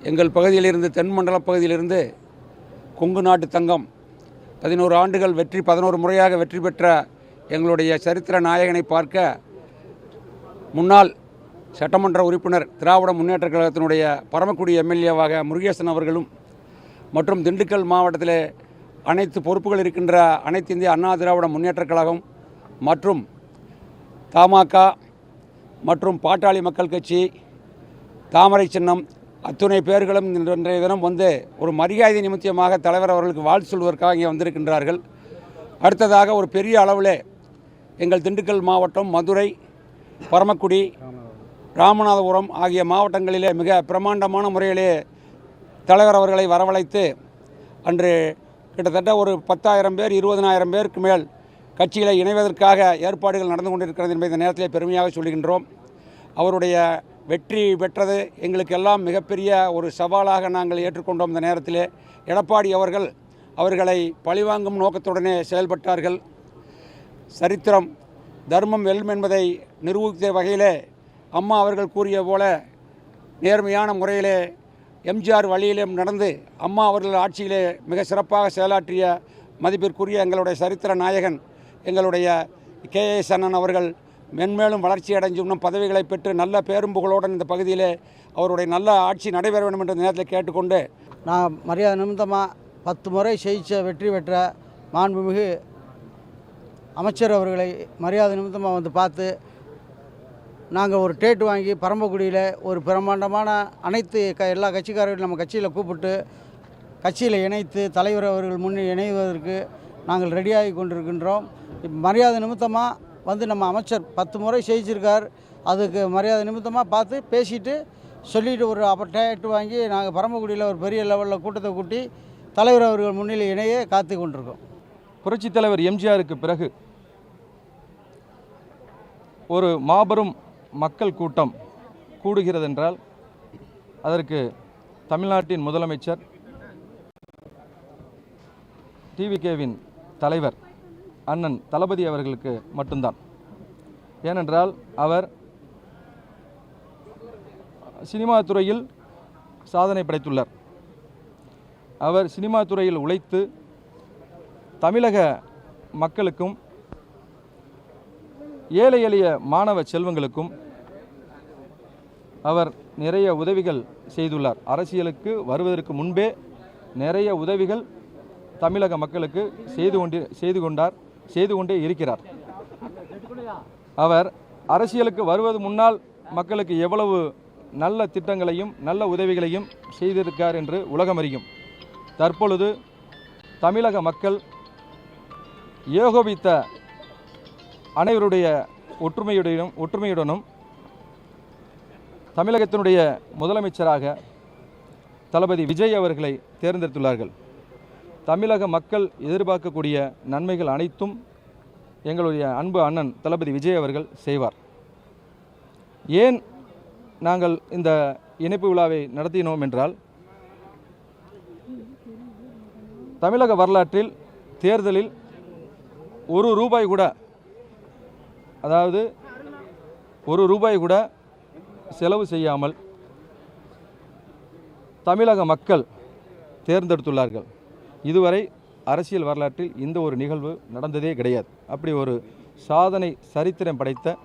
எங்கள் பகுதியிலிருந்து தென்மண்டல பகுதியிலிருந்து கொங்கு நாட்டு தங்கம் 11 ஆண்டுகள் 11 முறையாக வெற்றி பெற்ற எங்களுடைய சரித்திர நாயகனை பார்க்க முன்னாள் சட்டமன்ற உறுப்பினர் திராவிட முன்னேற்றக் கழகத்தினுடைய பரமக்குடி எம்எல்ஏவாக முருகேசன் அவர்களும் மற்றும் திண்டுக்கல் மாவட்டத்திலே அனைத்து பொறுப்புகள் இருக்கின்ற அனைத்து இந்திய அண்ணா திராவிட முன்னேற்றக் கழகம் மற்றும் தமாக மற்றும் பாட்டாளி மக்கள் கட்சி தாமரை சின்னம் அத்துணை பேர்களும் இன்றைய தினம் வந்து ஒரு மரியாதை நிமித்தமாக தலைவர் அவர்களுக்கு வாழ்த்து சொல்வதற்காக இங்கே வந்திருக்கின்றார்கள். அடுத்ததாக ஒரு பெரிய அளவில் எங்கள் திண்டுக்கல் மாவட்டம், மதுரை, பரமக்குடி, ராமநாதபுரம் ஆகிய மாவட்டங்களிலே மிக பிரமாண்டமான முறையிலே தலைவர் அவர்களை வரவழைத்து அன்று கிட்டத்தட்ட ஒரு 10,000 பேர் 20,000 பேருக்கு மேல் கட்சியில் இணைவதற்காக ஏற்பாடுகள் நடந்து கொண்டிருக்கிறது என்பதை இந்த நேரத்தில் பெருமையாக சொல்கின்றோம். அவருடைய வெற்றி பெற்றது எங்களுக்கு எல்லாம் மிகப்பெரிய ஒரு சவாலாக நாங்கள் ஏற்றுக்கொண்டோம். இந்த நேரத்தில் எடப்பாடி அவர்களை பழிவாங்கும் நோக்கத்துடனே செயல்பட்டார்கள். சரித்திரம் தர்மம் வெல்லும் என்பதை நிரூபித்த வகையிலே அம்மா அவர்கள் கூறிய போல நேர்மையான முறையிலே எம்ஜிஆர் வழியிலும் நடந்து அம்மா அவர்கள் ஆட்சியிலே மிக சிறப்பாக செயலாற்றிய மதிப்பிற்குரிய எங்களுடைய சரித்திர நாயகன் எங்களுடைய கேஎஸ் அண்ணன் அவர்கள் மென்மேலும் வளர்ச்சி அடைஞ்சும் இன்னும் பதவிகளை பெற்று நல்ல பேரும்புகளுடன் இந்த பகுதியிலே அவருடைய நல்ல ஆட்சி நடைபெற வேண்டும் என்ற நேரத்தில் கேட்டுக்கொண்டு நான் மரியாதை நிமித்தமாக 10 முறை வெற்றி பெற்ற மாண்புமிகு அமைச்சர் அவர்களை மரியாதை நிமித்தமாக வந்து பார்த்து நாங்கள் ஒரு டேட்டு வாங்கி பரமக்குடியில் ஒரு பிரமாண்டமான அனைத்து எல்லா கட்சிக்காரர்களும் நம்ம கட்சியில் கூப்பிட்டு கட்சியில் இணைத்து தலைவர் அவர்கள் முன்னே இணைவதற்கு நாங்கள் ரெடியாகி கொண்டிருக்கின்றோம். மரியாதை நிமித்தமாக வந்து நம்ம அமைச்சர் 10 முறை செய்திருக்கார். அதுக்கு மரியாதை நிமித்தமாக பார்த்து பேசிட்டு சொல்லிவிட்டு ஒரு டேட்டு வாங்கி நாங்கள் பரமக்குடியில் ஒரு பெரிய லெவலில் கூட்டத்தை கூட்டி தலைவர் அவர்கள் முன்னிலை இணைய காத்து கொண்டிருக்கோம். புரட்சித் தலைவர் எம்ஜிஆருக்கு பிறகு ஒரு மாபெரும் மக்கள் கூட்டம் கூடுகிறது என்றால் அதற்கு தமிழ்நாட்டின் முதலமைச்சர் டிவிகேவின் தலைவர் அண்ணன் தளபதி அவர்களுக்கு மட்டும்தான். ஏனென்றால் அவர் சினிமா துறையில் சாதனை படைத்துள்ளார். அவர் சினிமா துறையில் உழைத்து தமிழக மக்களுக்கும் ஏழை எளிய மாணவ செல்வங்களுக்கும் அவர் நிறைய உதவிகள் செய்துள்ளார். அரசியலுக்கு வருவதற்கு முன்பே நிறைய உதவிகள் தமிழக மக்களுக்கு செய்து கொண்டே இருக்கிறார். அவர் அரசியலுக்கு வருவது முன்னால் மக்களுக்கு எவ்வளவு நல்ல திட்டங்களையும் நல்ல உதவிகளையும் செய்திருக்கார் என்று உலகம் அறியும். தற்பொழுது தமிழக மக்கள் ஏகோபித்த அனைவருடைய ஒற்றுமையுடனும் தமிழகத்தினுடைய முதலமைச்சராக தளபதி விஜய் அவர்களை தேர்ந்தெடுத்துள்ளார்கள். தமிழக மக்கள் எதிர்பார்க்கக்கூடிய நன்மைகள் அனைத்தும் எங்களுடைய அன்பு அண்ணன் தளபதி விஜய் அவர்கள் செய்வார். ஏன் நாங்கள் இந்த இணைப்பு விழாவை நடத்தினோம் என்றால், தமிழக வரலாற்றில் தேர்தலில் ₹1 கூட, அதாவது ₹1 கூட செலவு செய்யாமல் தமிழக மக்கள் தேர்ந்தெடுத்துள்ளார்கள். இதுவரை அரசியல் வரலாற்றில் இந்த ஒரு நிகழ்வு நடந்ததே கிடையாது. அப்படி ஒரு சாதனை சரித்திரம் படைத்த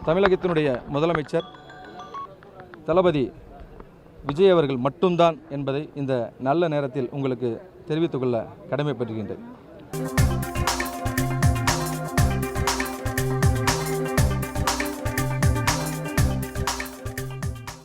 தமிழகத்தினுடைய முதலமைச்சர் தளபதி விஜய் அவர்கள் மட்டும்தான் என்பதை இந்த நல்ல நேரத்தில் உங்களுக்கு தெரிவித்துக்கொள்ள கடமைப்பட்டிருக்கின்றேன்.